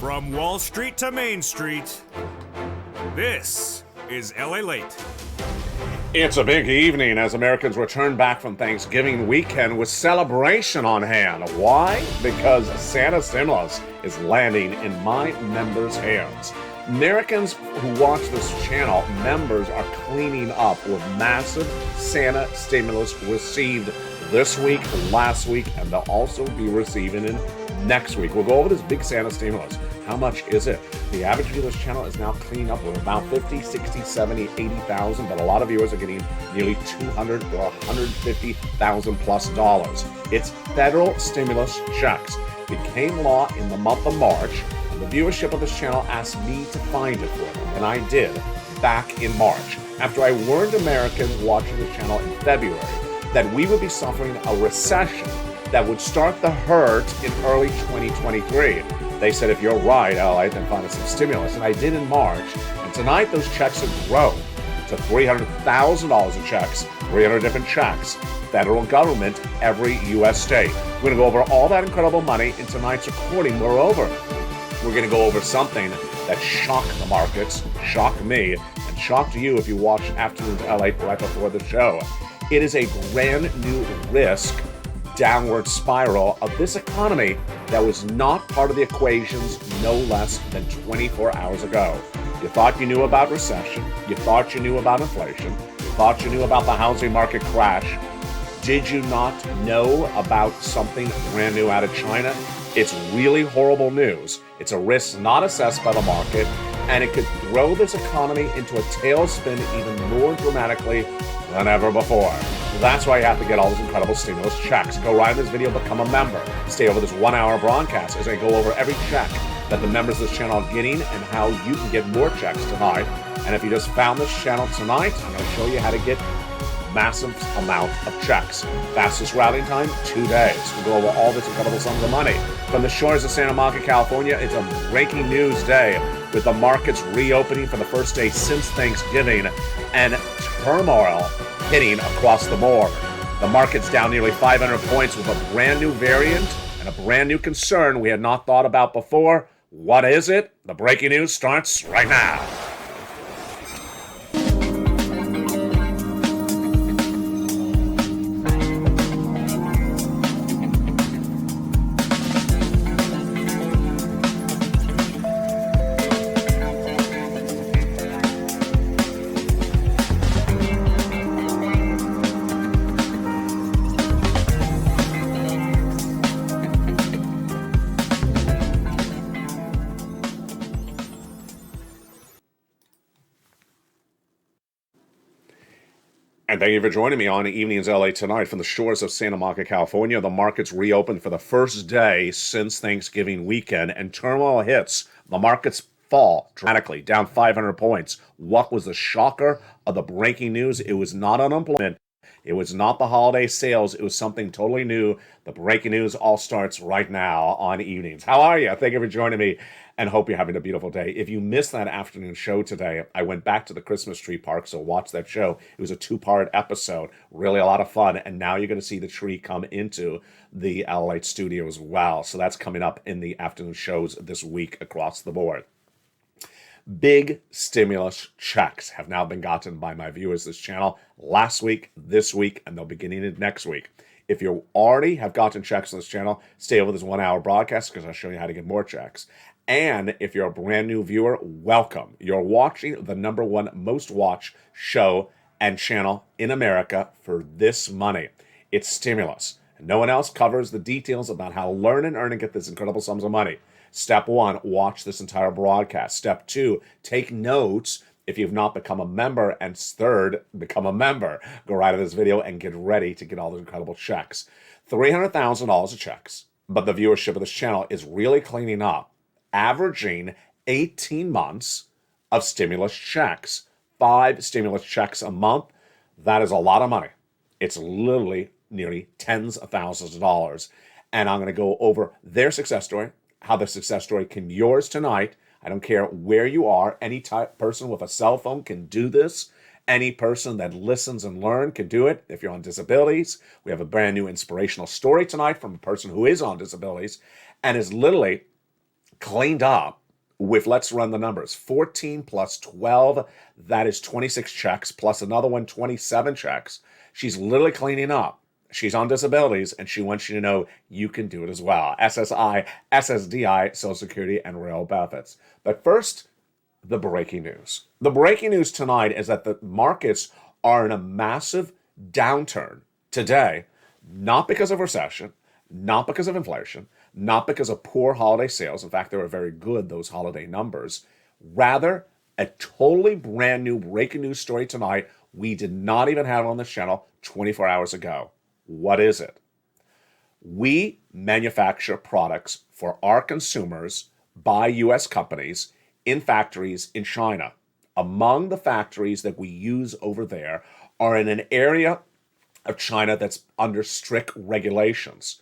From Wall Street to Main Street, this is LALATE. It's a big evening as Americans return back from Thanksgiving weekend with celebration on hand. Why? Because Santa stimulus is landing in my members' hands. Americans who watch this channel, members are cleaning up with massive Santa stimulus received this week, last week, and they'll also be receiving it next week. We'll go over this big Santa stimulus. How much is it? The average view of this channel is now cleaning up with about 50, 60, 70, 80,000, but a lot of viewers are getting nearly 200 or 150,000 plus dollars. It's federal stimulus checks. It became law in the month of March, and the viewership of this channel asked me to find it for them, and I did back in March. After I warned Americans watching the channel in February that we would be suffering a recession that would start the hurt in early 2023. They said, if you're right, LA, then find us some stimulus. And I did in March. And tonight, those checks have grown to $300,000 in checks, 300 different checks, federal government, every U.S. state. We're going to go over all that incredible money in tonight's recording. Moreover, we're going to go over something that shocked the markets, shocked me, and shocked you if you watched Afternoons LA right before the show. It is a brand new risk downward spiral of this economy that was not part of the equations no less than 24 hours ago. You thought you knew about recession. You thought you knew about inflation. You thought you knew about the housing market crash. Did you not know about something brand new out of China? It's really horrible news. It's a risk not assessed by the market, and it could throw this economy into a tailspin even more dramatically than ever before. That's why you have to get all those incredible stimulus checks. Go right in this video, become a member. Stay over this 1 hour broadcast as I go over every check that the members of this channel are getting and how you can get more checks tonight. And if you just found this channel tonight, I'm going to show you how to get massive amount of checks. Fastest routing time, 2 days. We'll go over all this incredible sums of money. From the shores of Santa Monica, California, it's a breaking news day with the markets reopening for the first day since Thanksgiving and turmoil hitting across the board. The market's down nearly 500 points with a brand new variant and a brand new concern we had not thought about before. What is it? The breaking news starts right now. And thank you for joining me on Evenings LA tonight from the shores of Santa Monica, California. The markets reopened for the first day since Thanksgiving weekend, and turmoil hits. The markets fall dramatically, down 500 points. What was the shocker of the breaking news? It was not unemployment. It was not the holiday sales. It was something totally new. The breaking news all starts right now on Evenings. How are you? Thank you for joining me, and hope you're having a beautiful day. If you missed that afternoon show today, I went back to the Christmas tree park, so watch that show. It was a 2-part episode, really a lot of fun, and now you're going to see the tree come into the LALATE studio as well. So that's coming up in the afternoon shows this week across the board. Big stimulus checks have now been gotten by my viewers this channel last week, this week, and they'll be getting it next week. If you already have gotten checks on this channel, stay over this 1 hour broadcast because I'll show you how to get more checks. And if you're a brand new viewer, welcome. You're watching the #1 most watched show and channel in America for this money. It's stimulus. No one else covers the details about how to learn and earn and get this incredible sums of money. Step 1, watch this entire broadcast. Step 2, take notes if you've not become a member. And third, become a member. Go right to this video and get ready to get all those incredible checks. $300,000 of checks, but the viewership of this channel is really cleaning up, averaging 18 months of stimulus checks. 5 stimulus checks a month. That is a lot of money. It's literally nearly tens of thousands of dollars. And I'm going to go over their success story, how the success story can be yours tonight. I don't care where you are. Any type person with a cell phone can do this. Any person that listens and learns can do it. If you're on disabilities, we have a brand new inspirational story tonight from a person who is on disabilities and is literally cleaned up with, let's run the numbers, 14 plus 12, that is 26 checks, plus another one, 27 checks. She's literally cleaning up. She's on disabilities, and she wants you to know you can do it as well. SSI, SSDI, Social Security, and Rail benefits. But first, the breaking news. The breaking news tonight is that the markets are in a massive downturn today, not because of recession, not because of inflation, not because of poor holiday sales. In fact, they were very good, those holiday numbers. Rather, a totally brand new breaking news story tonight we did not even have on this channel 24 hours ago. What is it? We manufacture products for our consumers by U.S. companies in factories in China. Among the factories that we use over there are in an area of China that's under strict regulations.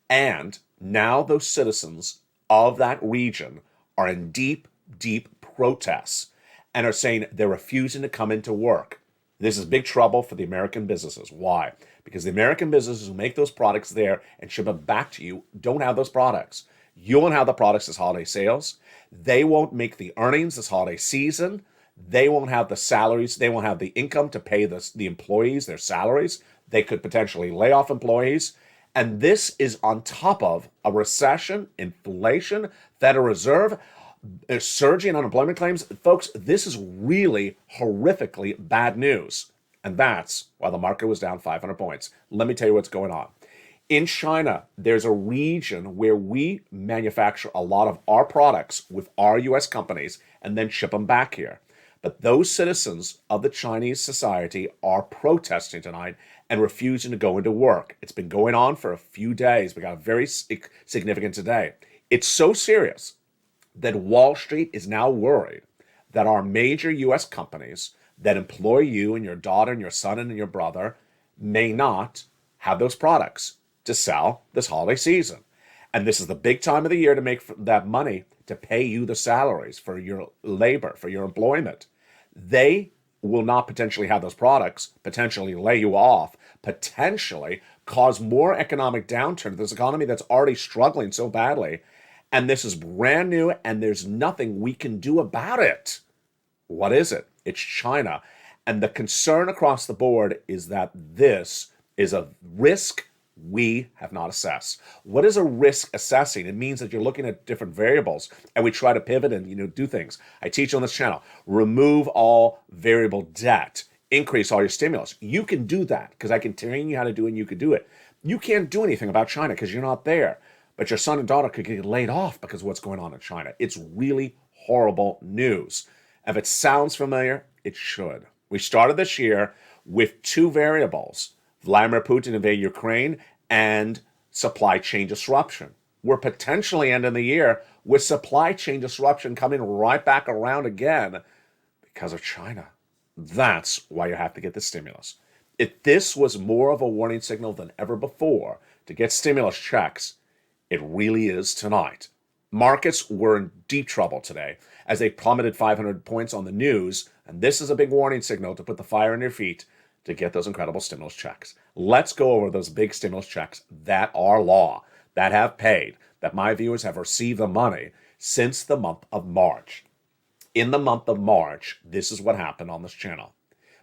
And now those citizens of that region are in deep, deep protests and are saying they're refusing to come into work. This is big trouble for the American businesses. Why? Because the American businesses who make those products there and ship them back to you don't have those products. You won't have the products this holiday sales. They won't make the earnings this holiday season. They won't have the salaries. They won't have the income to pay the employees their salaries. They could potentially lay off employees. And this is on top of a recession, inflation, Federal Reserve, surging unemployment claims. Folks, this is really horrifically bad news. And that's why the market was down 500 points. Let me tell you what's going on. In China, there's a region where we manufacture a lot of our products with our U.S. companies and then ship them back here. But those citizens of the Chinese society are protesting tonight and refusing to go into work. It's been going on for a few days. We got very significant today. It's so serious that Wall Street is now worried that our major U.S. companies that employ you and your daughter and your son and your brother may not have those products to sell this holiday season. And this is the big time of the year to make that money to pay you the salaries for your labor, for your employment. They will not potentially have those products, potentially lay you off, potentially cause more economic downturn to this economy that's already struggling so badly. And this is brand new, and there's nothing we can do about it. What is it? It's China. And the concern across the board is that this is a risk we have not assessed. What is a risk assessing? It means that you're looking at different variables, and we try to pivot and do things. I teach on this channel. Remove all variable debt. Increase all your stimulus. You can do that because I can train you how to do it, and you can do it. You can't do anything about China because you're not there. But your son and daughter could get laid off because of what's going on in China. It's really horrible news. If it sounds familiar, it should. We started this year with two variables: Vladimir Putin invading Ukraine and supply chain disruption. We're potentially ending the year with supply chain disruption coming right back around again because of China. That's why you have to get the stimulus. If this was more of a warning signal than ever before to get stimulus checks, it really is tonight. Markets were in deep trouble today as they plummeted 500 points on the news, and this is a big warning signal to put the fire in your feet to get those incredible stimulus checks. Let's go over those big stimulus checks that are law, that have paid, that my viewers have received the money since the month of March. In the month of March, this is what happened on this channel.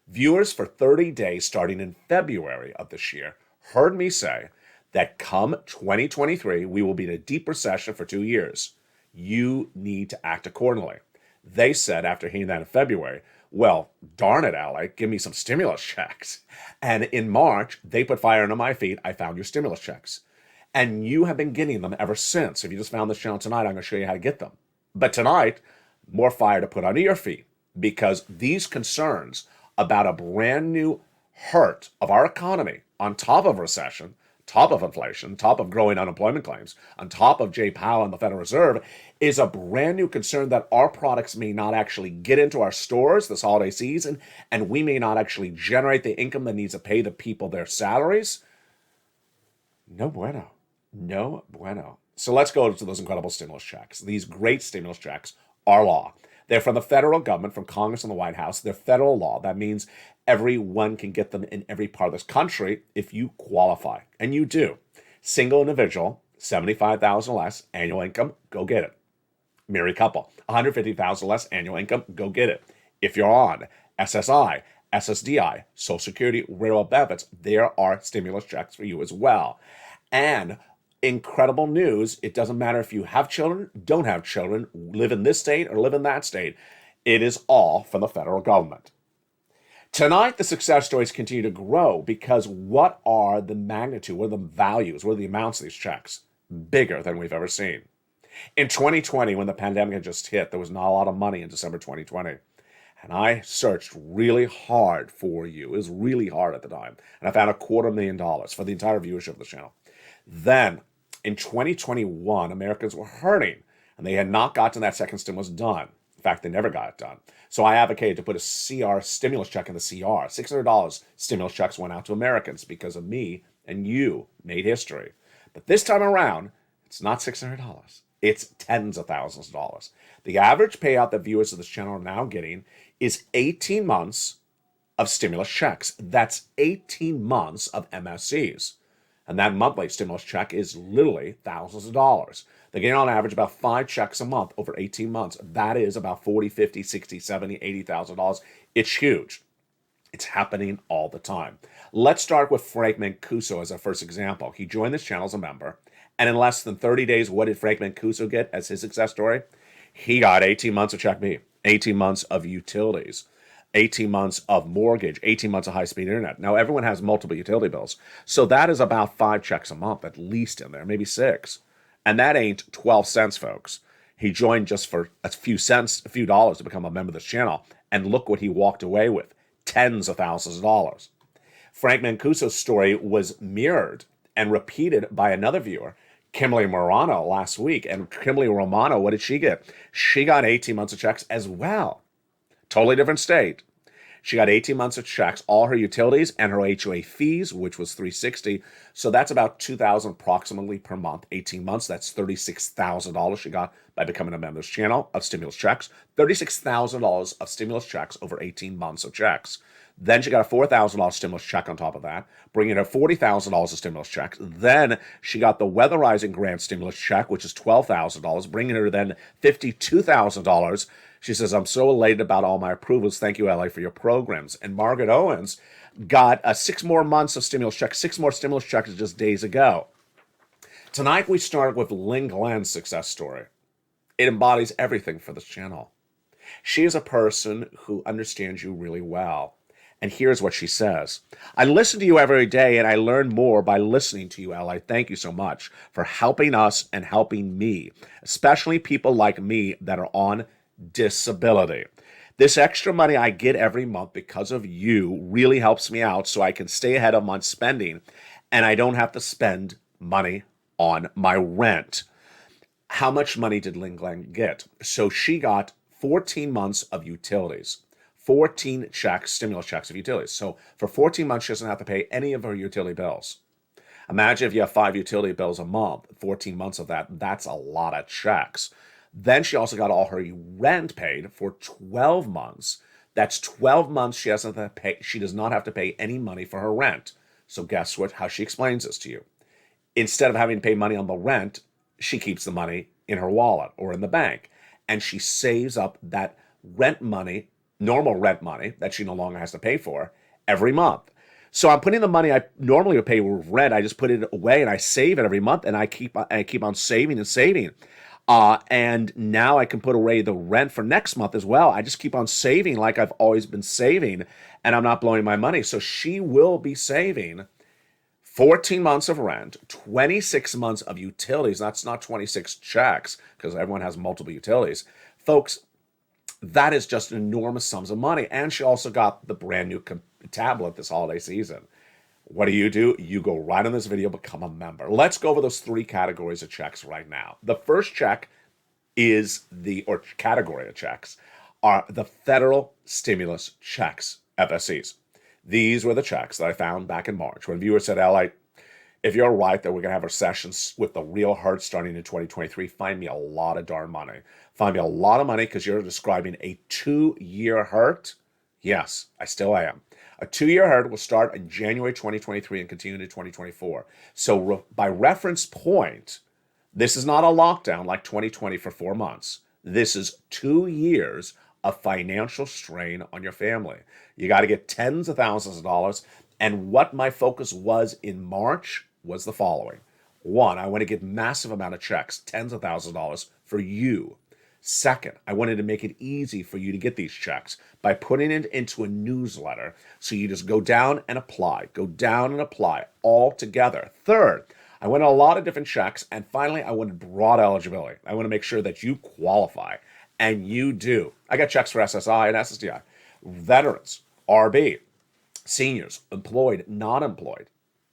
Viewers for 30 days starting in February of this year heard me say that come 2023, we will be in a deep recession for 2 years. You need to act accordingly. They said after hearing that in February, well, darn it, Alec, give me some stimulus checks. And in March, they put fire under my feet. I found your stimulus checks. And you have been getting them ever since. If you just found this channel tonight, I'm going to show you how to get them. But tonight, more fire to put under your feet, because these concerns about a brand new hurt of our economy on top of recession, top of inflation, top of growing unemployment claims, on top of Jay Powell and the Federal Reserve, is a brand new concern that our products may not actually get into our stores this holiday season, and we may not actually generate the income that needs to pay the people their salaries. No bueno. No bueno. So let's go to those incredible stimulus checks. These great stimulus checks are law. They're from the federal government, from Congress and the White House. They're federal law. That means everyone can get them in every part of this country if you qualify. And you do. Single individual, $75,000 less, annual income, go get it. Married couple, 150,000 less annual income, go get it. If you're on SSI, SSDI, Social Security, railroad benefits, there are stimulus checks for you as well. And incredible news, it doesn't matter if you have children, don't have children, live in this state or live in that state. It is all from the federal government. Tonight, the success stories continue to grow because what are the magnitude, what are the values, what are the amounts of these checks? Bigger than we've ever seen. In 2020, when the pandemic had just hit, there was not a lot of money in December 2020. And I searched really hard for you. It was really hard at the time. And I found $250,000 for the entire viewership of the channel. Then, in 2021, Americans were hurting, and they had not gotten that second stimulus done. In fact, they never got it done. So I advocated to put a CR stimulus check in the CR. $600 stimulus checks went out to Americans because of me and you made history. But this time around, it's not $600. It's tens of thousands of dollars. The average payout that viewers of this channel are now getting is 18 months of stimulus checks. That's 18 months of MSCs. And that monthly stimulus check is literally thousands of dollars. They're getting on average about 5 checks a month over 18 months. That is about $40, $50, $60, $70, $80,000. It's huge. It's happening all the time. Let's start with Frank Mancuso as our first example. He joined this channel as a member, and in less than 30 days, what did Frank Mancuso get as his success story? He got 18 months of Check Me, 18 months of utilities, 18 months of mortgage, 18 months of high-speed internet. Now, everyone has multiple utility bills, so that is about 5 checks a month, at least in there, maybe 6. And that ain't 12 cents, folks. He joined just for a few cents, a few dollars to become a member of this channel, and look what he walked away with, tens of thousands of dollars. Frank Mancuso's story was mirrored and repeated by another viewer, Kimberly Morano, last week. And Kimberly Romano, what did she get? She got 18 months of checks as well. Totally different state. She got 18 months of checks, all her utilities and her HOA fees, which was $360. So that's about $2,000 approximately per month. 18 months, that's $36,000 she got by becoming a member's channel of stimulus checks. $36,000 of stimulus checks over 18 months of checks. Then she got a $4,000 stimulus check on top of that, bringing her $40,000 of stimulus checks. Then she got the weatherizing grant stimulus check, which is $12,000, bringing her then $52,000. She says, I'm so elated about all my approvals. Thank you, LA, for your programs. And Margaret Owens got 6 more months of stimulus checks, 6 more stimulus checks just days ago. Tonight, we start with Lynn Glenn's success story. It embodies everything for this channel. She is a person who understands you really well. And here's what she says. I listen to you every day, and I learn more by listening to you, LA. Thank you so much for helping us and helping me, especially people like me that are on disability. This extra money I get every month because of you really helps me out so I can stay ahead of my spending and I don't have to spend money on my rent. How much money did Lynn Glenn get? So she got 14 months of utilities, 14 checks, stimulus checks of utilities. So for 14 months, she doesn't have to pay any of her utility bills. Imagine if you have 5 utility bills a month, 14 months of that, that's a lot of checks. Then she also got all her rent paid for 12 months. That's 12 months she doesn't have to pay. She does not have to pay any money for her rent. So guess what? How she explains this to you. Instead of having to pay money on the rent, she keeps the money in her wallet or in the bank. And she saves up that rent money, normal rent money that she no longer has to pay for every month. So I'm putting the money I normally would pay with rent. I just put it away and I save it every month, and I keep on saving and saving. And now I can put away the rent for next month as well. I just keep on saving like I've always been saving, and I'm not blowing my money. So she will be saving 14 months of rent, 26 months of utilities. That's not 26 checks because everyone has multiple utilities. Folks, that is just enormous sums of money. And she also got the brand new tablet this holiday season. What do? You go right on this video, become a member. Let's go over those 3 categories of checks right now. The first check or category of checks are the federal stimulus checks, FSCs. These were the checks that I found back in March when viewers said, LA, if you're right that we're going to have recessions with the real hurt starting in 2023, find me a lot of darn money. Find me a lot of money because you're describing a 2-year hurt. Yes, I still am. A 2-year hurt will start in January 2023 and continue to 2024. So by reference point, this is not a lockdown like 2020 for 4 months. This is 2 years of financial strain on your family. You got to get tens of thousands of dollars. And what my focus was in March was the following. One, I want to get massive amount of checks, tens of thousands of dollars for you. Second, I wanted to make it easy for you to get these checks by putting it into a newsletter. So you just go down and apply, all together. Third, I wanted a lot of different checks. And finally, I wanted broad eligibility. I want to make sure that you qualify, and you do. I got checks for SSI and SSDI, veterans, RB, seniors, employed, not employed,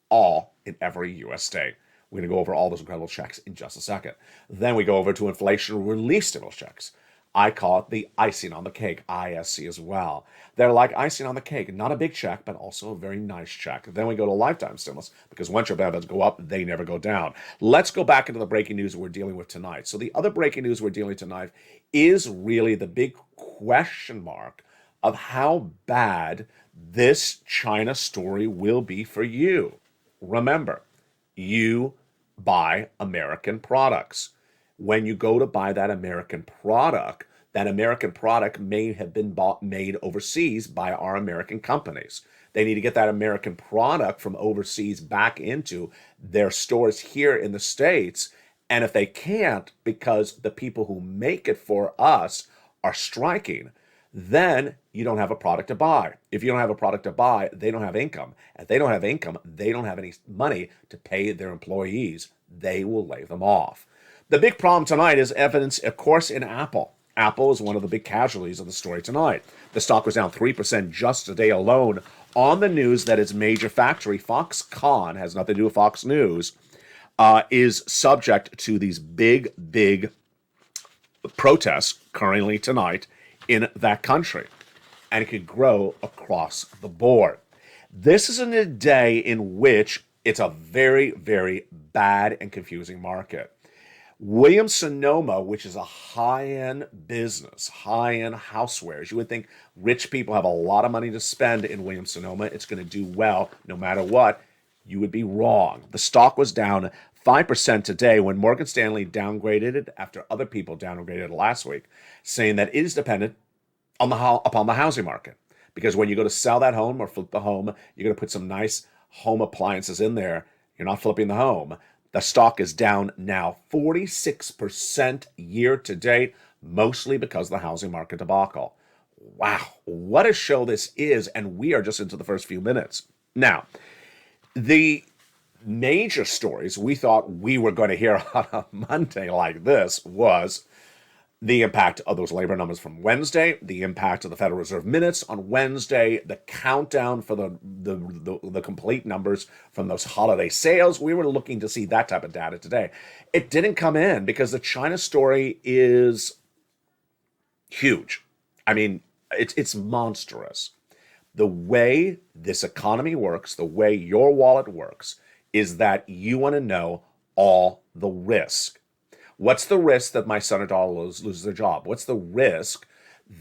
all in every U.S. state. We're going to go over all those incredible checks in just a second. Then we go over to inflation relief stimulus checks. I call it the icing on the cake, ISC as well. They're like icing on the cake, not a big check, but also a very nice check. Then we go to lifetime stimulus, because once your benefits go up, they never go down. Let's go back into the breaking news we're dealing with tonight. So the other breaking news we're dealing with tonight is really the big question mark of how bad this China story will be for you. Remember, you buy American products. When you go to buy that American product may have been made overseas by our American companies. They need to get that American product from overseas back into their stores here in the States. And if they can't, because the people who make it for us are striking, then you don't have a product to buy. If you don't have a product to buy, they don't have income. If they don't have income, they don't have any money to pay their employees. They will lay them off. The big problem tonight is evidence, of course, in Apple. Apple is one of the big casualties of the story tonight. The stock was down 3% just today alone on the news that its major factory, Foxconn, has nothing to do with Fox News, is subject to these big protests currently tonight in that country, and it could grow across the board. This is in a day in which it's a very, very bad and confusing market. Williams-Sonoma, which is a high-end business, high-end housewares, you would think rich people have a lot of money to spend in Williams-Sonoma. It's going to do well no matter what. You would be wrong. The stock was down 5% today when Morgan Stanley downgraded it after other people downgraded it last week, saying that it is dependent upon the housing market. Because when you go to sell that home or flip the home, you're going to put some nice home appliances in there. You're not flipping the home. The stock is down now 46% year to date, mostly because of the housing market debacle. Wow, what a show this is, and we are just into the first few minutes. Now, the major stories we thought we were going to hear on a Monday like this was the impact of those labor numbers from Wednesday, the impact of the Federal Reserve minutes on Wednesday, the countdown for the complete numbers from those holiday sales. We were looking to see that type of data today. It didn't come in because the China story is huge. I mean, it's monstrous. The way this economy works, the way your wallet works, is that you want to know all the risk. What's the risk that my son or daughter loses their job? What's the risk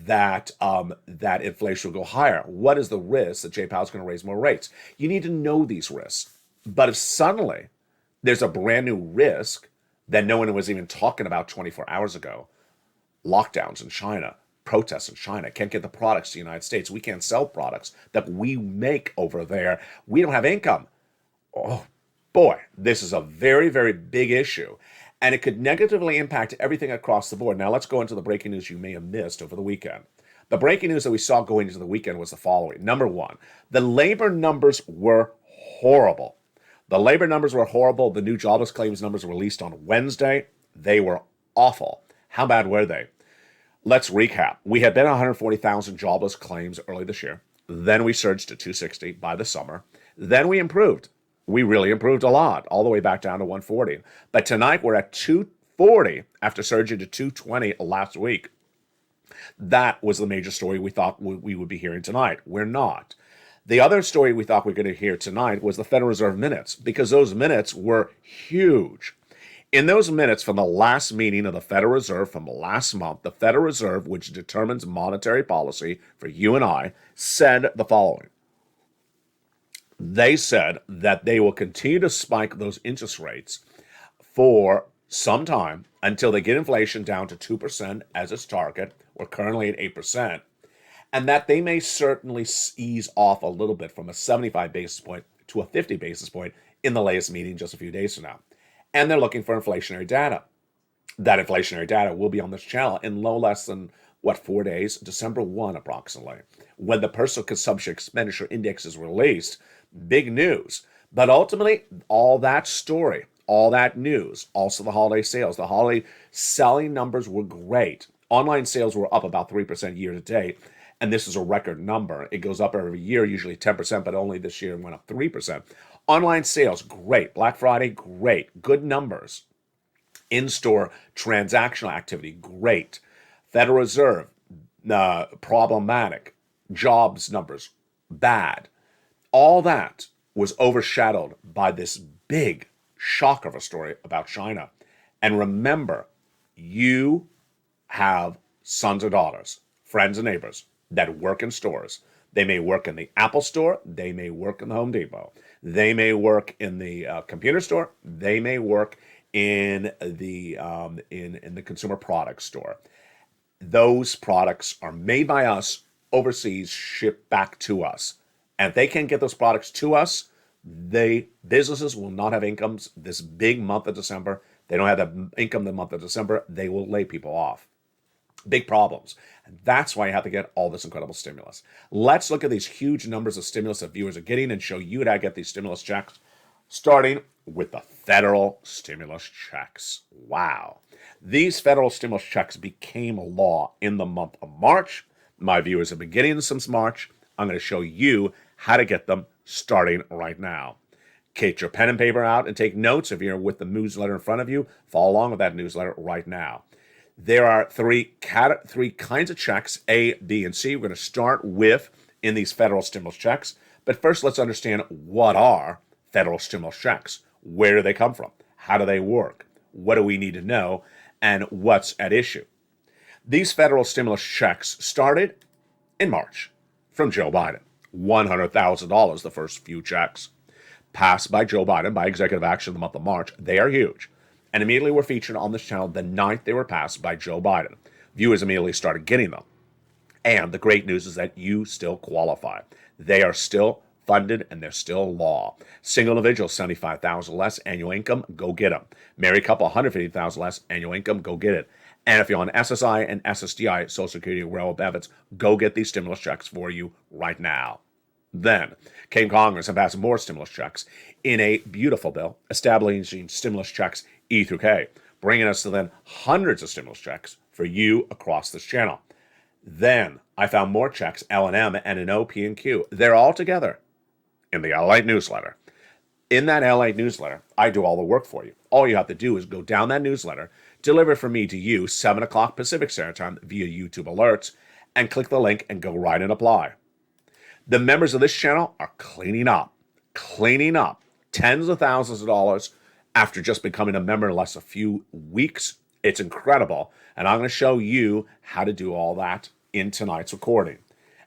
that that inflation will go higher? What is the risk that Jay Powell's going to raise more rates? You need to know these risks. But if suddenly there's a brand new risk that no one was even talking about 24 hours ago, lockdowns in China, protests in China, can't get the products to the United States, we can't sell products that we make over there, we don't have income. Oh boy, this is a very, very big issue. And it could negatively impact everything across the board. Now let's go into the breaking news you may have missed over the weekend. The breaking news that we saw going into the weekend was the following. Number one, the labor numbers were horrible. The labor numbers were horrible. The new jobless claims numbers were released on Wednesday. They were awful. How bad were they? Let's recap. We had been 140,000 jobless claims early this year. Then we surged to 260 by the summer. Then we improved. We really improved a lot, all the way back down to 140. But tonight we're at 240 after surging to 220 last week. That was the major story we thought we would be hearing tonight. We're not. The other story we thought we were going to hear tonight was the Federal Reserve minutes, because those minutes were huge. In those minutes from the last meeting of the Federal Reserve from last month, the Federal Reserve, which determines monetary policy for you and I, said the following. They said that they will continue to spike those interest rates for sometime until they get inflation down to 2% as its target. We're currently at 8%. And that they may certainly ease off a little bit from a 75 basis point to a 50 basis point in the latest meeting just a few days from now. And they're looking for inflationary data. That inflationary data will be on this channel in no less than, 4 days? December 1, approximately, when the Personal Consumption Expenditure Index is released. Big news. But ultimately, all that story, all that news, also the holiday sales, the holiday selling numbers were great. Online sales were up about 3% year to date, and this is a record number. It goes up every year, usually 10%, but only this year went up 3%. Online sales, great. Black Friday, great. Good numbers. In-store transactional activity, great. Federal Reserve, problematic. Jobs numbers, bad. All that was overshadowed by this big shock of a story about China. And remember, you have sons or daughters, friends and neighbors that work in stores. They may work in the Apple store. They may work in the Home Depot. They may work in the computer store. They may work in the in the consumer products store. Those products are made by us overseas, shipped back to us. And if they can't get those products to us, businesses will not have incomes this big month of December. They don't have the income the month of December. They will lay people off. Big problems. And that's why you have to get all this incredible stimulus. Let's look at these huge numbers of stimulus that viewers are getting and show you how to get these stimulus checks, starting with the federal stimulus checks. Wow. These federal stimulus checks became law in the month of March. My viewers have been getting them since March. I'm going to show you how to get them starting right now. Get your pen and paper out and take notes. If you're with the newsletter in front of you, follow along with that newsletter right now. There are three kinds of checks, A, B, and C. We're going to start with in these federal stimulus checks. But first, let's understand what are federal stimulus checks. Where do they come from? How do they work? What do we need to know? And what's at issue? These federal stimulus checks started in March from Joe Biden. $100,000, the first few checks passed by Joe Biden by executive action in the month of March. They are huge. And immediately were featured on this channel the night they were passed by Joe Biden. Viewers immediately started getting them. And the great news is that you still qualify. They are still funded and they're still law. Single individual, $75,000 less annual income, go get them. Married couple, $150,000 less annual income, go get it. And if you're on SSI and SSDI, Social Security Railroad benefits, go get these stimulus checks for you right now. Then came Congress and passed more stimulus checks in a beautiful bill establishing stimulus checks E through K, bringing us to then hundreds of stimulus checks for you across this channel. Then I found more checks, L&M and an O, P, and Q. They're all together in the LALATE newsletter. In that LALATE newsletter, I do all the work for you. All you have to do is go down that newsletter, deliver from me to you, 7 o'clock Pacific Standard Time via YouTube alerts, and click the link and go right and apply. The members of this channel are cleaning up tens of thousands of dollars after just becoming a member in less a few weeks. It's incredible. And I'm going to show you how to do all that in tonight's recording.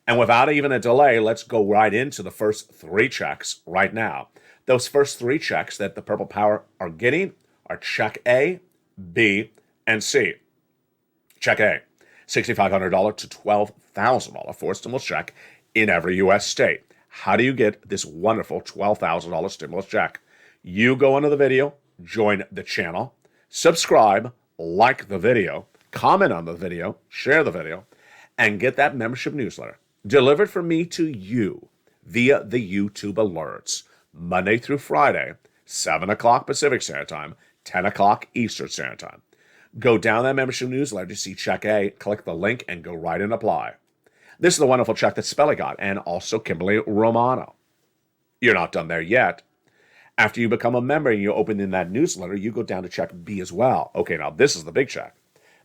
And without even a delay, let's go right into the first three checks right now. Those first three checks that the Purple Power are getting are check A, B, and C. Check A, $6,500 to $12,000 for a stimulus check in every U.S. state. How do you get this wonderful $12,000 stimulus check? You go into the video, join the channel, subscribe, like the video, comment on the video, share the video, and get that membership newsletter delivered from me to you via the YouTube alerts, Monday through Friday, 7 o'clock Pacific Standard Time, 10 o'clock Eastern Standard Time. Go down that membership newsletter to see Check A, click the link, and go right and apply. This is the wonderful check that Spelly got, and also Kimberly Romano. You're not done there yet. After you become a member and you open in that newsletter, you go down to check B as well. Okay, now this is the big check.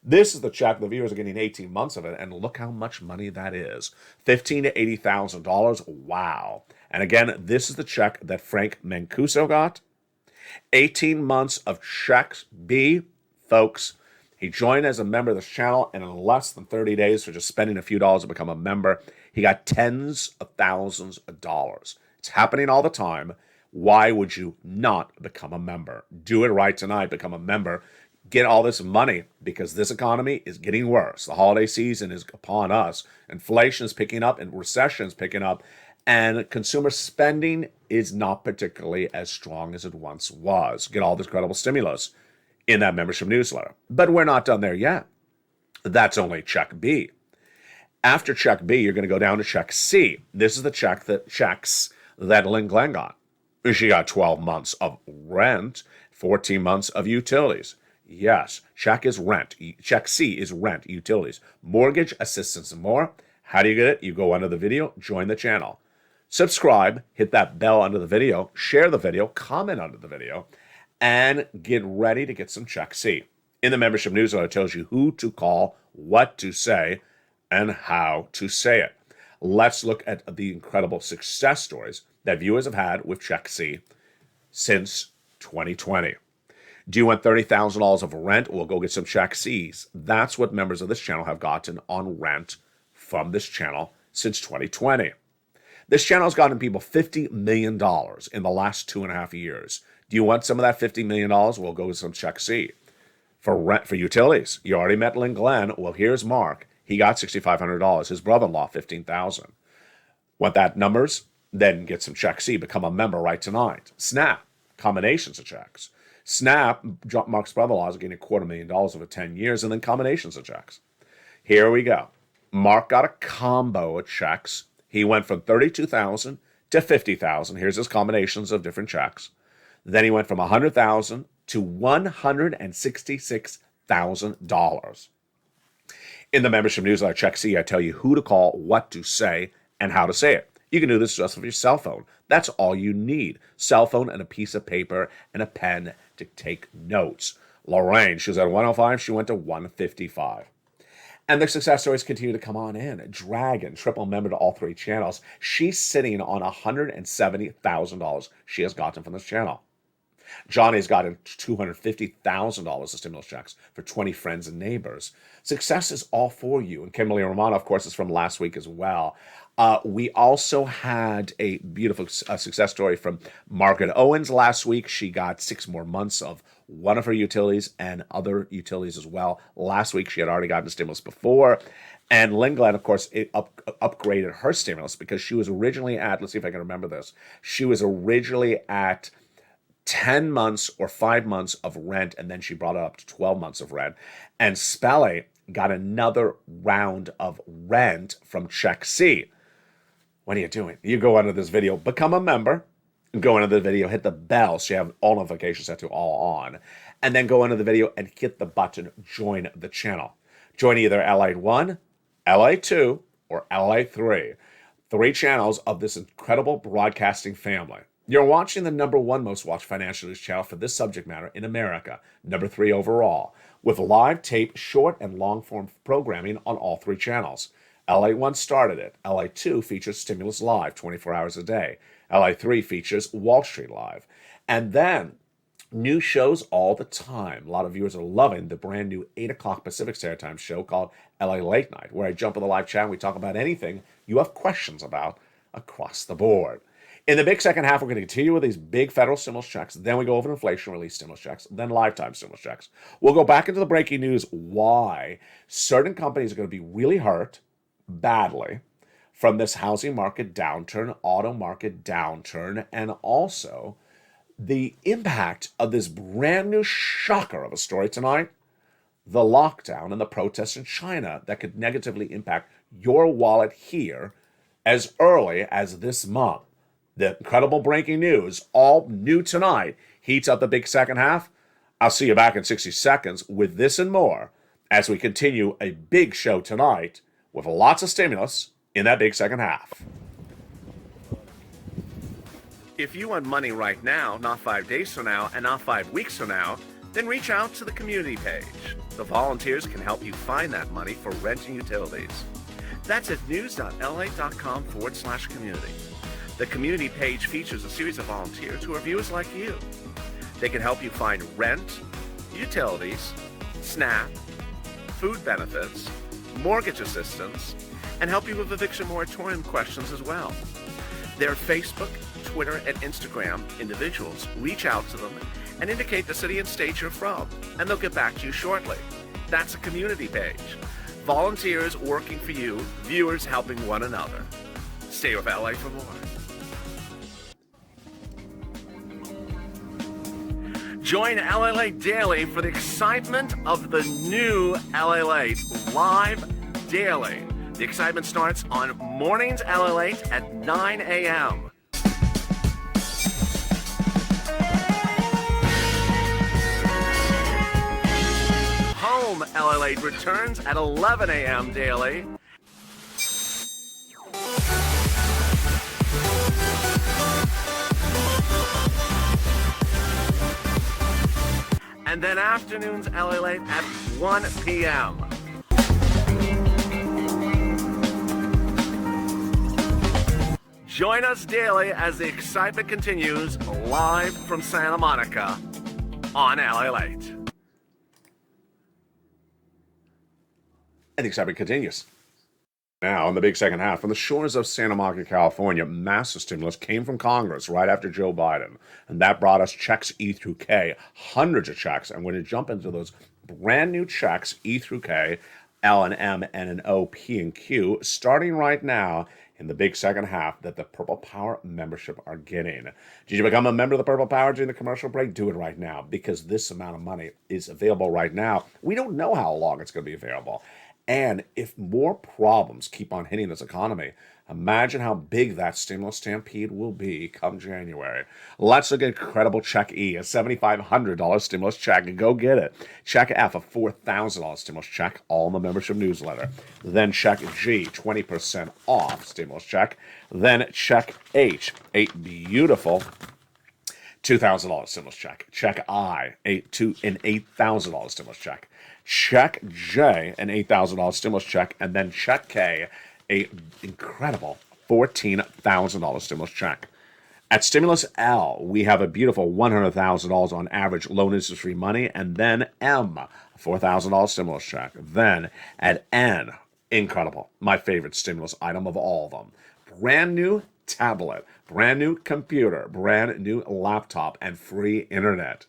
This is the check. The viewers are getting 18 months of it, and look how much money that is. $15,000 to $80,000. Wow. And again, this is the check that Frank Mancuso got. 18 months of checks B, folks. He joined as a member of this channel, and in less than 30 days for just spending a few dollars to become a member, he got tens of thousands of dollars. It's happening all the time. Why would you not become a member? Do it right tonight. Become a member. Get all this money because this economy is getting worse. The holiday season is upon us. Inflation is picking up and recession is picking up. And consumer spending is not particularly as strong as it once was. Get all this credible stimulus in that membership newsletter. But we're not done there yet. That's only check B. After check B, you're going to go down to check C. This is the check that checks that Lynn Glenn got. She got 12 months of rent, 14 months of utilities. Yes, check is rent. Check C is rent, utilities, mortgage assistance, and more. How do you get it? You go under the video, join the channel. Subscribe, hit that bell under the video, share the video, comment under the video, and get ready to get some check C. In the membership newsletter, it tells you who to call, what to say, and how to say it. Let's look at the incredible success stories that viewers have had with check C since 2020. Do you want $30,000 of rent? We'll go get some check C's. That's what members of this channel have gotten on rent from this channel since 2020. This channel has gotten people $50 million in the last 2.5 years. Do you want some of that $50 million? We'll go with some check C. For rent, for utilities, you already met Lynn Glenn. Well, here's Mark. He got $6,500. His brother-in-law, $15,000. Want that numbers? Then get some check C. Become a member right tonight. Snap, combinations of checks. Snap, Mark's brother-in-law is getting $250,000 over 10 years, and then combinations of checks. Here we go. Mark got a combo of checks. He went from $32,000 to $50,000. Here's his combinations of different checks. Then he went from $100,000 to $166,000. In the membership newsletter, check C, I tell you who to call, what to say, and how to say it. You can do this just with your cell phone. That's all you need. Cell phone and a piece of paper and a pen to take notes. Lorraine, she was at 105. She went to 155. And the success stories continue to come on in. Dragon, triple member to all three channels. She's sitting on $170,000 she has gotten from this channel. Johnny's gotten $250,000 of stimulus checks for 20 friends and neighbors. Success is all for you. And Kimberly Romano, of course, is from last week as well. We also had a beautiful success story from Margaret Owens last week. She got 6 more months of one of her utilities and other utilities as well. Last week, she had already gotten stimulus before. And Lynn Glenn, of course, upgraded her stimulus because she was originally at, let's see if I can remember this, she was originally at 10 months or 5 months of rent, and then she brought it up to 12 months of rent. And Spelle got another round of rent from check C. What are you doing? You go under this video, become a member, go into the video, hit the bell so you have all notifications set to all on, and then go into the video and hit the button, join the channel. Join either LALATE 1, LALATE 2, or LALATE 3. 3 channels of this incredible broadcasting family. You're watching the #1 most watched financial news channel for this subject matter in America, #3 overall, with live tape, short and long form programming on all 3 channels. LALATE 1 started it. LALATE 2 features Stimulus Live 24 hours a day. LALATE 3 features Wall Street Live. And then new shows all the time. A lot of viewers are loving the brand new 8 o'clock Pacific Standard Time show called LA Late Night, where I jump in the live chat and we talk about anything you have questions about across the board. In the big second half, we're going to continue with these big federal stimulus checks. Then we go over inflation relief stimulus checks, then lifetime stimulus checks. We'll go back into the breaking news why certain companies are going to be really hurt badly from this housing market downturn, auto market downturn, and also the impact of this brand new shocker of a story tonight, the lockdown and the protests in China that could negatively impact your wallet here as early as this month. The incredible breaking news, all new tonight, heats up the big second half. I'll see you back in 60 seconds with this and more as we continue a big show tonight with lots of stimulus in that big second half. If you want money right now, not 5 days from now, and not 5 weeks from now, then reach out to the community page. The volunteers can help you find that money for rent and utilities. That's at news.la.com/community. The community page features a series of volunteers who are viewers like you. They can help you find rent, utilities, SNAP, food benefits, mortgage assistance, and help you with eviction moratorium questions as well. Their Facebook, Twitter, and Instagram individuals reach out to them and indicate the city and state you're from, and they'll get back to you shortly. That's a community page. Volunteers working for you, viewers helping one another. Stay with LA for more. Join LALATE daily for the excitement of the new LALATE live daily. The excitement starts on mornings LALATE at 9 a.m. Home LALATE returns at 11 a.m. daily. And then afternoons LALATE at 1 p.m. Join us daily as the excitement continues live from Santa Monica on LALATE. And the excitement continues. Now, in the big second half, from the shores of Santa Monica, California, massive stimulus came from Congress right after Joe Biden. And that brought us checks E through K, hundreds of checks. And we're going to jump into those brand new checks, E through K, L and M, N and O, P and Q, starting right now in the big second half that the Purple Power membership are getting. Did you become a member of the Purple Power during the commercial break? Do it right now, because this amount of money is available right now. We don't know how long it's going to be available. And if more problems keep on hitting this economy, imagine how big that stimulus stampede will be come January. Let's look at incredible check E, a $7,500 stimulus check. Go get it. Check F, a $4,000 stimulus check, all in the membership newsletter. Then check G, 20% off stimulus check. Then check H, a beautiful $2,000 stimulus check. Check I, an $8,000 stimulus check. Check J, an $8,000 stimulus check, and then check K, a incredible $14,000 stimulus check. At Stimulus L, we have a beautiful $100,000 on average loan interest-free money, and then M, a $4,000 stimulus check. Then at N, incredible, my favorite stimulus item of all of them, brand new tablet, brand new computer, brand new laptop, and free internet.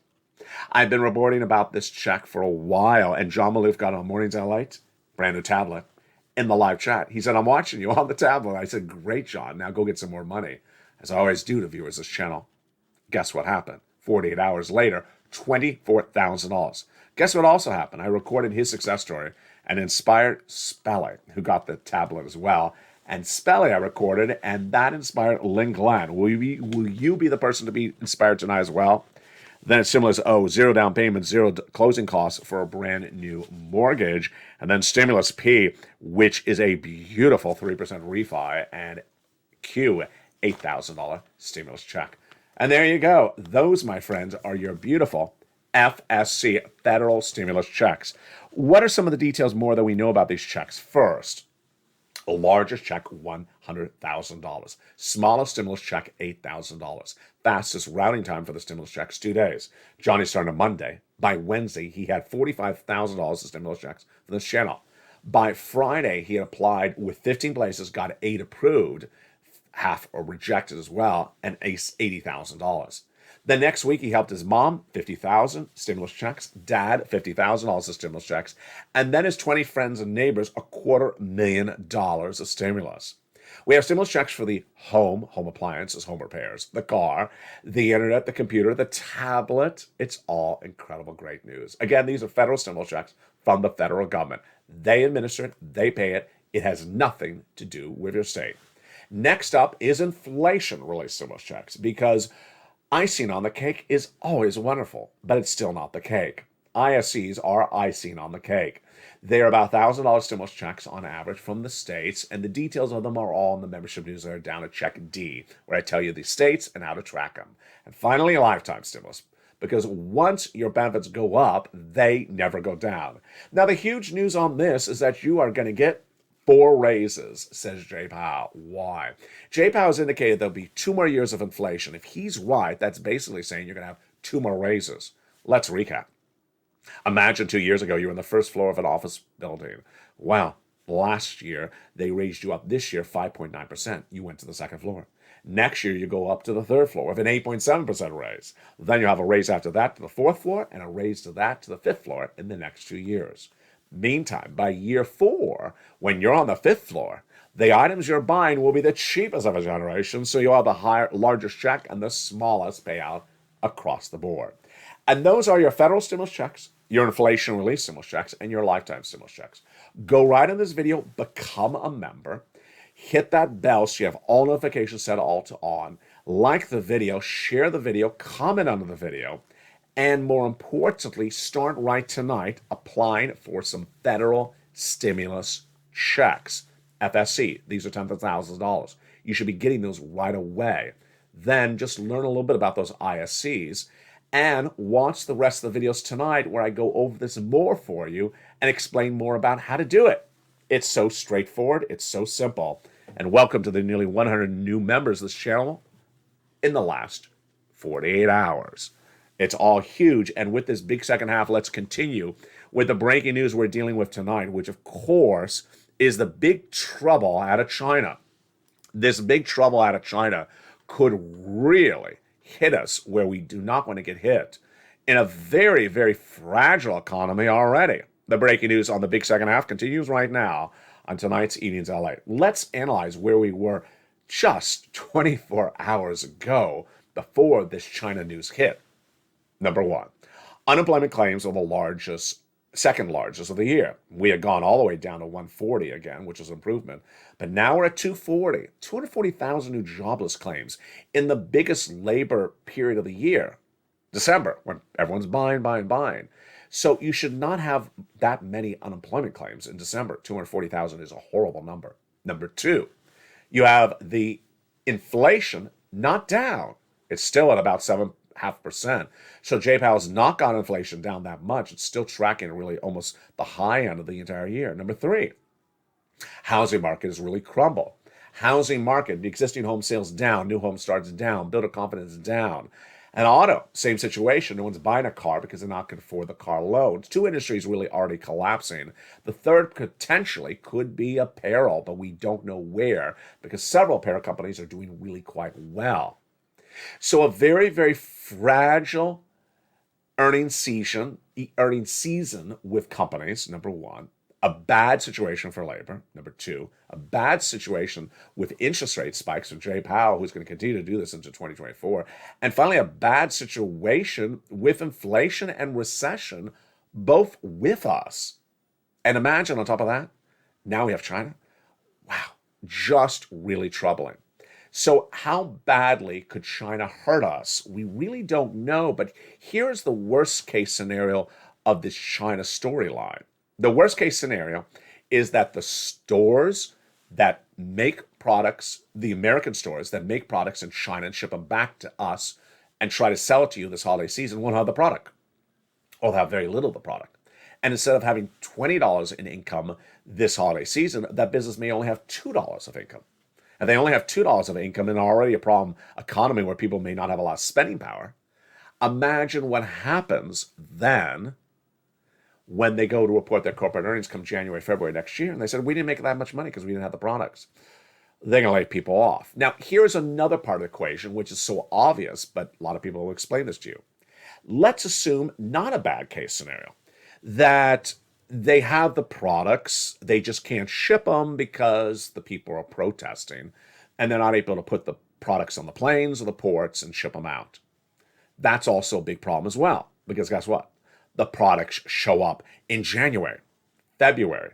I've been reporting about this check for a while, and John Maloof got on Mornings LALATE, brand new tablet, in the live chat. He said, I'm watching you on the tablet. I said, great, John. Now go get some more money, as I always do to viewers of this channel. Guess what happened? 48 hours later, $24,000. Guess what also happened? I recorded his success story and inspired Spelly, who got the tablet as well. And Spelly I recorded, and that inspired Lynn Glenn. Will you be the person to be inspired tonight as well? Then it's Stimulus O, 0 down payment, 0 closing costs for a brand new mortgage. And then Stimulus P, which is a beautiful 3% refi. And Q, $8,000 stimulus check. And there you go. Those, my friends, are your beautiful FSC, federal stimulus checks. What are some of the details more that we know about these checks? First, the largest check, $100,000. Smallest stimulus check, $8,000. Fastest routing time for the stimulus checks, 2 days. Johnny started on Monday. By Wednesday, he had $45,000 of stimulus checks for this channel. By Friday, he had applied with 15 places, got 8 approved, half are rejected as well, and $80,000. The next week, he helped his mom, $50,000 stimulus checks, dad, $50,000 of stimulus checks, and then his 20 friends and neighbors, $250,000 of stimulus. We have stimulus checks for the home appliances, home repairs, the car, the internet, the computer, the tablet. It's all incredible, great news. Again, these are federal stimulus checks from the federal government. They administer it, they pay it. It has nothing to do with your state. Next up is inflation-related stimulus checks, because icing on the cake is always wonderful, but it's still not the cake. ISCs are icing on the cake. They're about $1,000 stimulus checks on average from the states, and the details of them are all in the membership newsletter down at Check D, where I tell you the states and how to track them. And finally, a lifetime stimulus, because once your benefits go up, they never go down. Now, the huge news on this is that you are going to get 4 raises, says Jay Powell. Why? Jay Powell has indicated there'll be 2 more years of inflation. If he's right, that's basically saying you're going to have 2 more raises. Let's recap. Imagine 2 years ago, you were on the first floor of an office building. Well, last year, they raised you up this year 5.9%. You went to the second floor. Next year, you go up to the third floor with an 8.7% raise. Then you have a raise after that to the fourth floor and a raise to that to the fifth floor in the next 2 years. Meantime, by year 4, when you're on the fifth floor, the items you're buying will be the cheapest of a generation, so you'll have the largest check and the smallest payout across the board. And those are your federal stimulus checks, your inflation relief stimulus checks, and your lifetime stimulus checks. Go right in this video, become a member, hit that bell so you have all notifications set all to on, like the video, share the video, comment under the video, and more importantly, start right tonight applying for some federal stimulus checks. FSC, these are $10,000. You should be getting those right away. Then just learn a little bit about those ISCs and watch the rest of the videos tonight where I go over this more for you and explain more about how to do it. It's so straightforward. It's so simple. And welcome to the nearly 100 new members of this channel in the last 48 hours. It's all huge. And with this big second half, let's continue with the breaking news we're dealing with tonight, which of course is the big trouble out of China. This big trouble out of China could really hit us where we do not want to get hit in a very, very fragile economy already. The breaking news on the big second half continues right now on tonight's Evenings LA. Let's analyze where we were just 24 hours ago before this China news hit. Number 1, unemployment claims are the second largest of the year. We had gone all the way down to 140 again, which is an improvement. But now we're at 240,000 new jobless claims in the biggest labor period of the year, December, when everyone's buying. So you should not have that many unemployment claims in December. 240,000 is a horrible number. Number 2, you have the inflation not down. It's still at about 7.5%. So Jay Powell's not got inflation down that much. It's still tracking really almost the high end of the entire year. Number 3, housing market has really crumbled. Housing market, the existing home sales down, new home starts down, builder confidence down. And auto, same situation. No one's buying a car because they're not going to afford the car loans. 2 industries really already collapsing. The third potentially could be apparel, but we don't know where because several apparel companies are doing really quite well. So a very, very fragile earnings season with companies, number 1. A bad situation for labor, number 2. A bad situation with interest rate spikes from Jay Powell, who's going to continue to do this into 2024. And finally, a bad situation with inflation and recession, both with us. And imagine on top of that, now we have China. Wow, just really troubling. So how badly could China hurt us? We really don't know, but here's the worst case scenario of this China storyline. The worst case scenario is that the stores that make products, the American stores that make products in China and ship them back to us and try to sell it to you this holiday season won't have the product, or they'll have very little of the product. And instead of having $20 in income this holiday season, that business may only have $2 of income. And they only have $2 of income in already a problem economy where people may not have a lot of spending power. Imagine what happens then when they go to report their corporate earnings come January, February next year. And they said, we didn't make that much money because we didn't have the products. They're going to lay people off. Now, here's another part of the equation, which is so obvious, but a lot of people will explain this to you. Let's assume not a bad case scenario, that they have the products, they just can't ship them because the people are protesting, and they're not able to put the products on the planes or the ports and ship them out. That's also a big problem as well, because guess what? The products show up in January, February.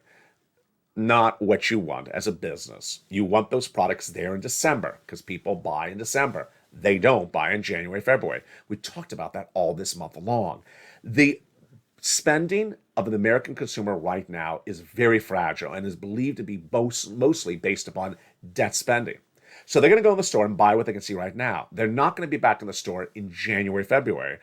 Not what you want as a business. You want those products there in December because people buy in December. They don't buy in January, February. We talked about that all this month long. The spending of the American consumer right now is very fragile and is believed to be mostly based upon debt spending. So they're going to go in the store and buy what they can see right now. They're not going to be back in the store in January, February,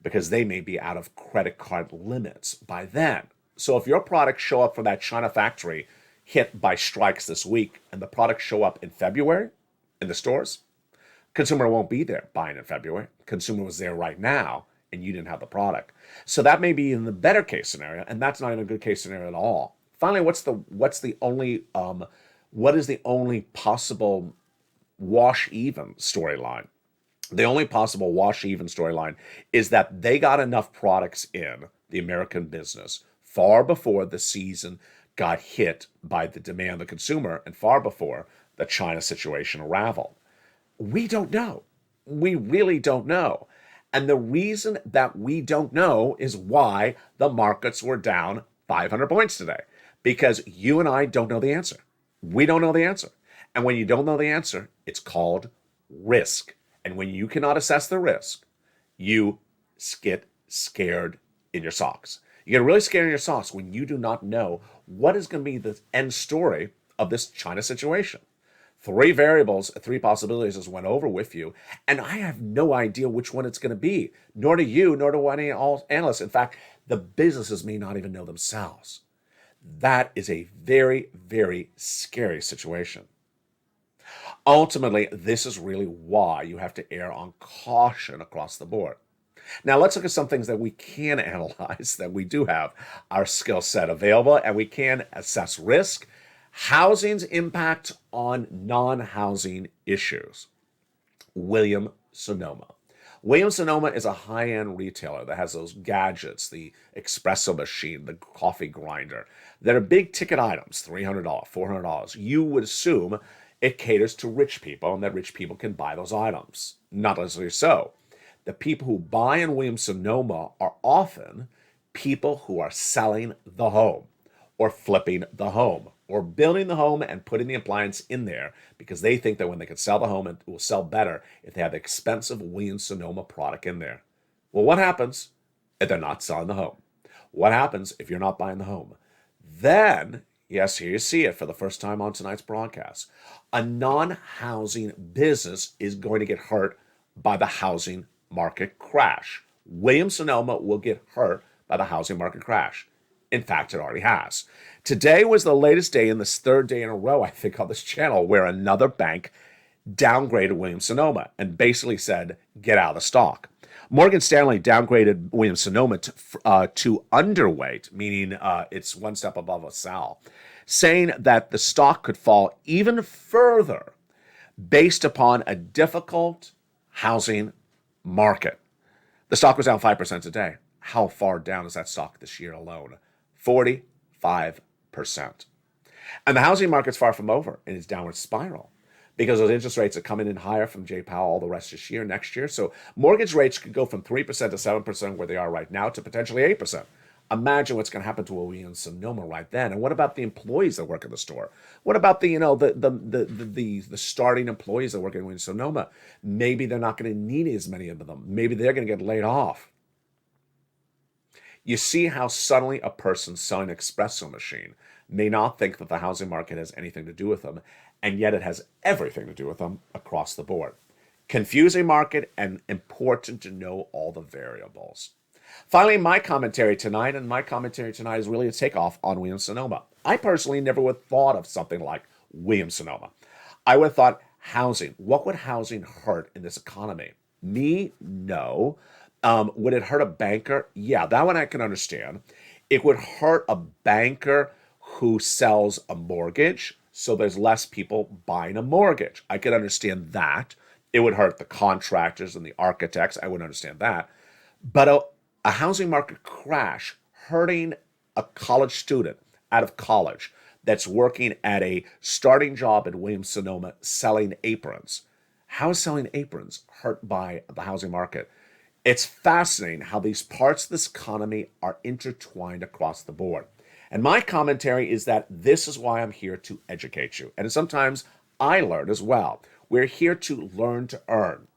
because they may be out of credit card limits by then. So if your products show up from that China factory hit by strikes this week and the products show up in February in the stores, consumer won't be there buying in February. Consumer was there right now and you didn't have the product. So that may be in the better case scenario, and that's not even a good case scenario at all. Finally, what is the only possible wash even storyline. The only possible wash even storyline is that they got enough products in the American business far before the season got hit by the demand of the consumer and far before the China situation unraveled. We don't know. We really don't know. And the reason that we don't know is why the markets were down 500 points today. Because you and I don't know the answer. We don't know the answer. And when you don't know the answer, it's called risk. And when you cannot assess the risk, you get scared in your socks. You get really scared in your socks when you do not know what is going to be the end story of this China situation. 3 variables, 3 possibilities just went over with you, and I have no idea which one it's going to be, nor do you, nor do any analysts. In fact, the businesses may not even know themselves. That is a very, very scary situation. Ultimately, this is really why you have to err on caution across the board. Now, let's look at some things that we can analyze, that we do have our skill set available, and we can assess risk. Housing's impact on non-housing issues. Williams-Sonoma. Williams-Sonoma is a high-end retailer that has those gadgets, the espresso machine, the coffee grinder, that are big ticket items, $300, $400. You would assume it caters to rich people and that rich people can buy those items. Not necessarily so. The people who buy in Williams-Sonoma are often people who are selling the home or flipping the home or building the home and putting the appliance in there because they think that when they can sell the home, it will sell better if they have the expensive Williams-Sonoma product in there. Well, what happens if they're not selling the home? What happens if you're not buying the home? Then, yes, here you see it for the first time on tonight's broadcast. A non-housing business is going to get hurt by the housing market crash. Williams-Sonoma will get hurt by the housing market crash. In fact, it already has. Today was the latest day, and this 3rd day in a row, I think, on this channel, where another bank downgraded Williams-Sonoma and basically said, get out of the stock. Morgan Stanley downgraded Williams-Sonoma to underweight, meaning it's one step above a sell, saying that the stock could fall even further based upon a difficult housing market. The stock was down 5% today. How far down is that stock this year alone? 45%. And the housing market's far from over in its downward spiral because those interest rates are coming in higher from Jay Powell all the rest of this year, next year. So mortgage rates could go from 3% to 7% where they are right now to potentially 8%. Imagine what's going to happen to a Williams-Sonoma right then. And what about the employees that work in the store? What about the starting employees that work in Williams-Sonoma? Maybe they're not going to need as many of them. Maybe they're going to get laid off. You see how suddenly a person selling an espresso machine may not think that the housing market has anything to do with them, and yet it has everything to do with them across the board. Confusing market and important to know all the variables. Finally, my commentary tonight, is really a takeoff on Williams-Sonoma. I personally never would have thought of something like Williams-Sonoma. I would have thought housing. What would housing hurt in this economy? Me? No. Would it hurt a banker? Yeah, that one I can understand. It would hurt a banker who sells a mortgage, so there's less people buying a mortgage. I can understand that. It would hurt the contractors and the architects. I would understand that. But a housing market crash hurting a college student out of college that's working at a starting job at Williams-Sonoma selling aprons. How is selling aprons hurt by the housing market? It's fascinating how these parts of this economy are intertwined across the board. And my commentary is that this is why I'm here to educate you. And sometimes I learn as well. We're here to learn to earn.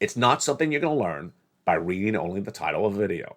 It's not something you're going to learn by reading only the title of a video.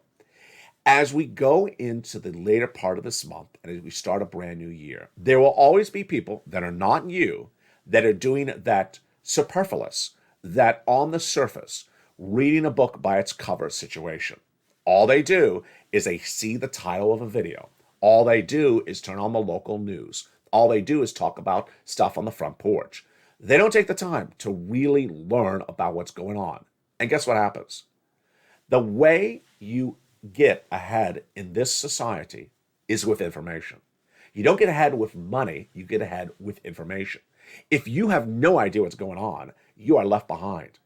As we go into the later part of this month and as we start a brand new year, there will always be people that are not you that are doing that superfluous, that on the surface, reading a book by its cover situation. All they do is they see the title of a video. All they do is turn on the local news. All they do is talk about stuff on the front porch. They don't take the time to really learn about what's going on. And guess what happens? The way you get ahead in this society is with information. You don't get ahead with money, you get ahead with information. If you have no idea what's going on, you are left behind.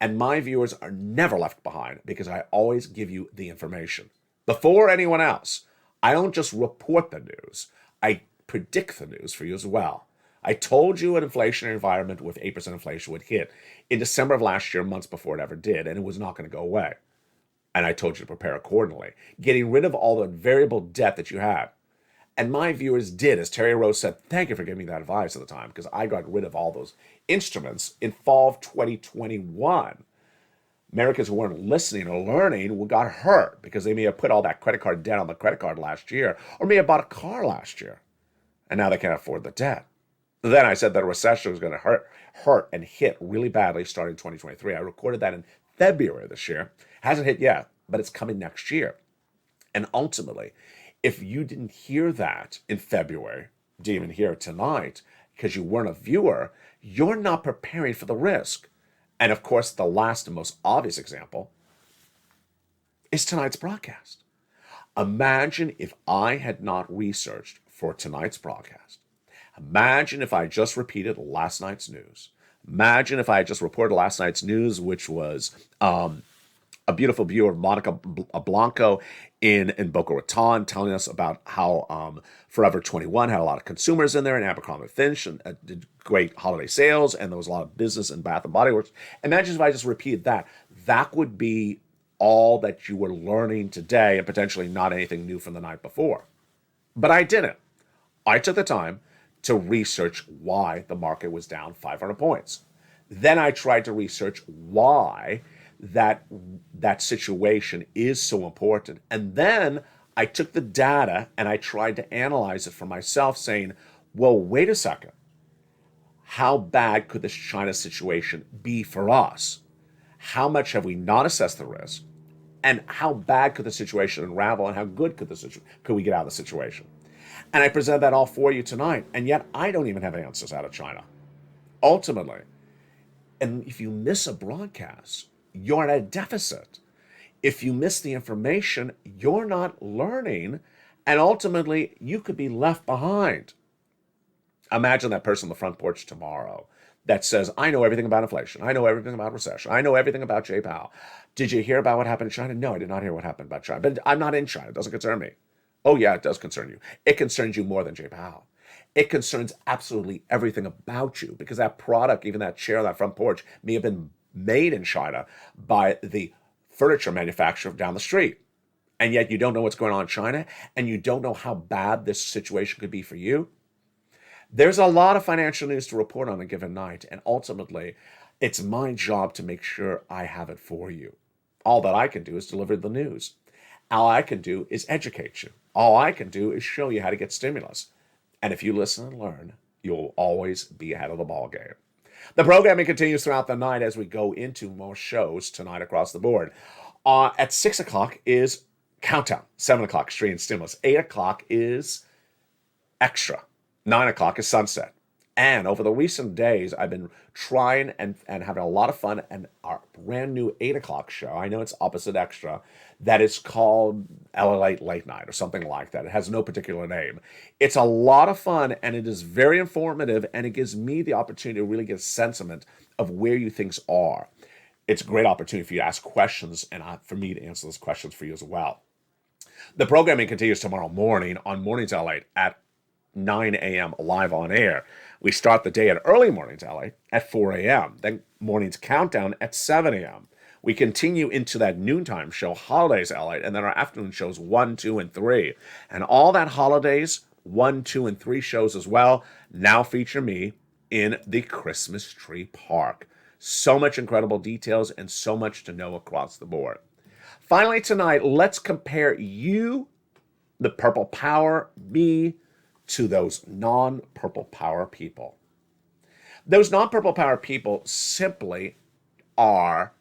And my viewers are never left behind because I always give you the information. Before anyone else, I don't just report the news, I predict the news for you as well. I told you an inflationary environment with 8% inflation would hit in December of last year, months before it ever did, and it was not going to go away. And I told you to prepare accordingly, getting rid of all the variable debt that you have. And my viewers did, as Terry Rose said, thank you for giving me that advice at the time, because I got rid of all those instruments in fall of 2021. Americans who weren't listening or learning got hurt because they may have put all that credit card debt on the credit card last year, or may have bought a car last year, and now they can't afford the debt. Then I said that a recession was going to hurt and hit really badly starting 2023. I recorded that in February of this year. Hasn't hit yet, but it's coming next year. And ultimately, if you didn't hear that in February, didn't even hear it tonight because you weren't a viewer, you're not preparing for the risk. And of course, the last and most obvious example is tonight's broadcast. Imagine if I had not researched for tonight's broadcast. Imagine if I just repeated last night's news. Imagine if I had just reported last night's news, which was a beautiful view of Monica Blanco in Boca Raton telling us about how Forever 21 had a lot of consumers in there, and Abercrombie Finch did great holiday sales, and there was a lot of business in Bath & Body Works. Imagine if I just repeated that. That would be all that you were learning today, and potentially not anything new from the night before. But I didn't. I took the time to research why the market was down 500 points. Then I tried to research why that situation is so important. And then I took the data and I tried to analyze it for myself, saying, well, wait a second. How bad could this China situation be for us? How much have we not assessed the risk? And how bad could the situation unravel, and how good could we get out of the situation? And I present that all for you tonight, and yet I don't even have answers out of China. Ultimately, and if you miss a broadcast, you're at a deficit. If you miss the information, you're not learning, and ultimately, you could be left behind. Imagine that person on the front porch tomorrow that says, I know everything about inflation. I know everything about recession. I know everything about Jay Powell. Did you hear about what happened in China? No, I did not hear what happened about China. But I'm not in China. It doesn't concern me. Oh, yeah, it does concern you. It concerns you more than Jay Powell. It concerns absolutely everything about you, because that product, even that chair on that front porch, may have been made in China by the furniture manufacturer down the street. And yet you don't know what's going on in China, and you don't know how bad this situation could be for you. There's a lot of financial news to report on a given night, and ultimately, it's my job to make sure I have it for you. All that I can do is deliver the news. All I can do is educate you. All I can do is show you how to get stimulus. And if you listen and learn, you'll always be ahead of the ball game. The programming continues throughout the night as we go into more shows tonight across the board. At 6 o'clock is Countdown. 7 o'clock, Extreme Stimulus. 8 o'clock is Extra. 9 o'clock is Sunset. And over the recent days, I've been trying and having a lot of fun, and our brand new 8 o'clock show, I know it's opposite Extra, that is called LALATE Late Night or something like that. It has no particular name. It's a lot of fun, and it is very informative, and it gives me the opportunity to really get a sentiment of where you things are. It's a great opportunity for you to ask questions, and for me to answer those questions for you as well. The programming continues tomorrow morning on Mornings LA at 9 a.m. live on air. We start the day at early mornings LA at 4 a.m. Then mornings countdown at 7 a.m. We continue into that noontime show, Holidays LA, and then our afternoon shows 1, 2, and 3. And all that holidays, 1, 2, and 3 shows as well now feature me in the Christmas Tree Park. So much incredible details and so much to know across the board. Finally tonight, let's compare you, the Purple Power, me, to those non-Purple Power people. Those non-Purple Power people simply are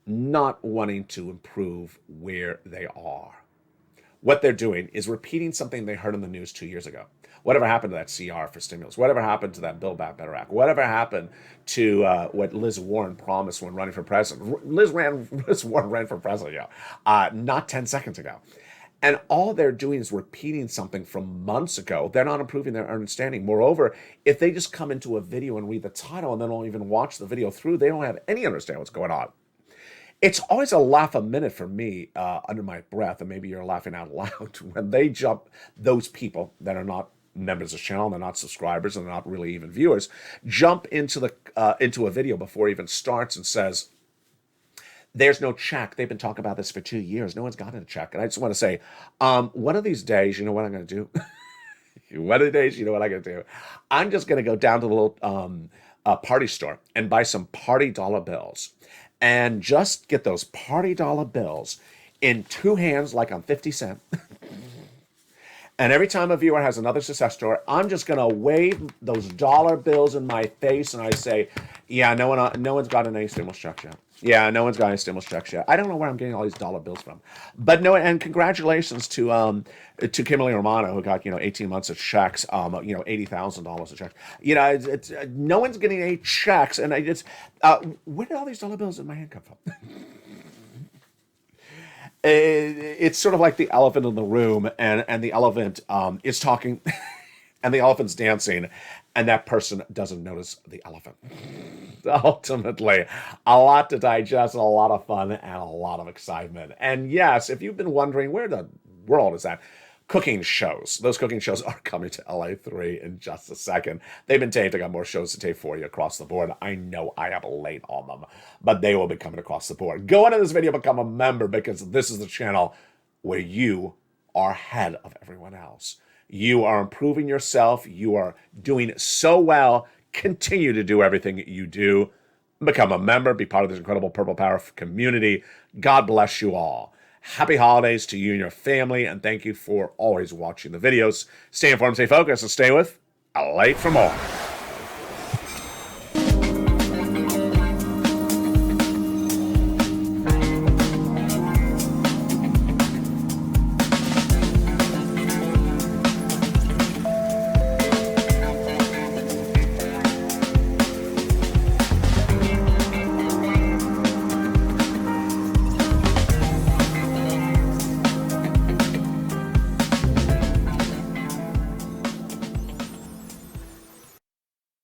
not wanting to improve where they are. What they're doing is repeating something they heard in the news 2 years ago. Whatever happened to that CR for stimulus? Whatever happened to that Build Back Better Act? Whatever happened to what Liz Warren promised when running for president? Liz Warren ran for president, not 10 seconds ago. And all they're doing is repeating something from months ago. They're not improving their understanding. Moreover, if they just come into a video and read the title and then don't even watch the video through, they don't have any understanding what's going on. It's always a laugh a minute for me under my breath, and maybe you're laughing out loud, when they jump, those people that are not members of the channel, they're not subscribers, and they're not really even viewers, jump into a video before it even starts and says, there's no check. They've been talking about this for 2 years. No one's gotten a check. And I just want to say, one of these days, you know what I'm going to do? One of the days, you know what I'm going to do? I'm just going to go down to the little party store and buy some party dollar bills. And just get those party dollar bills in 2 hands like I'm 50 Cent. And every time a viewer has another success story, I'm just going to wave those dollar bills in my face and I say, yeah, no one's gotten any stimulus checks yet. Yeah, no one's got any stimulus checks yet. I don't know where I'm getting all these dollar bills from. But no, and congratulations to Kimberly Romano, who got, 18 months of checks, $80,000 of checks. It's no one's getting any checks, and where did all these dollar bills in my hand come from? It's sort of like the elephant in the room, and the elephant is talking, and the elephant's dancing, and that person doesn't notice the elephant. Ultimately, a lot to digest, a lot of fun, and a lot of excitement. And yes, if you've been wondering where the world is at, cooking shows. Those cooking shows are coming to LA3 in just a second. They've been taped. I got more shows to tape for you across the board. I know I am late on them, but they will be coming across the board. Go into this video, become a member, because this is the channel where you are ahead of everyone else. You are improving yourself. You are doing so well. Continue to do everything you do. Become a member. Be part of this incredible Purple Power community. God bless you all. Happy holidays to you and your family, and thank you for always watching the videos. Stay informed, stay focused, and stay with LALATE for more.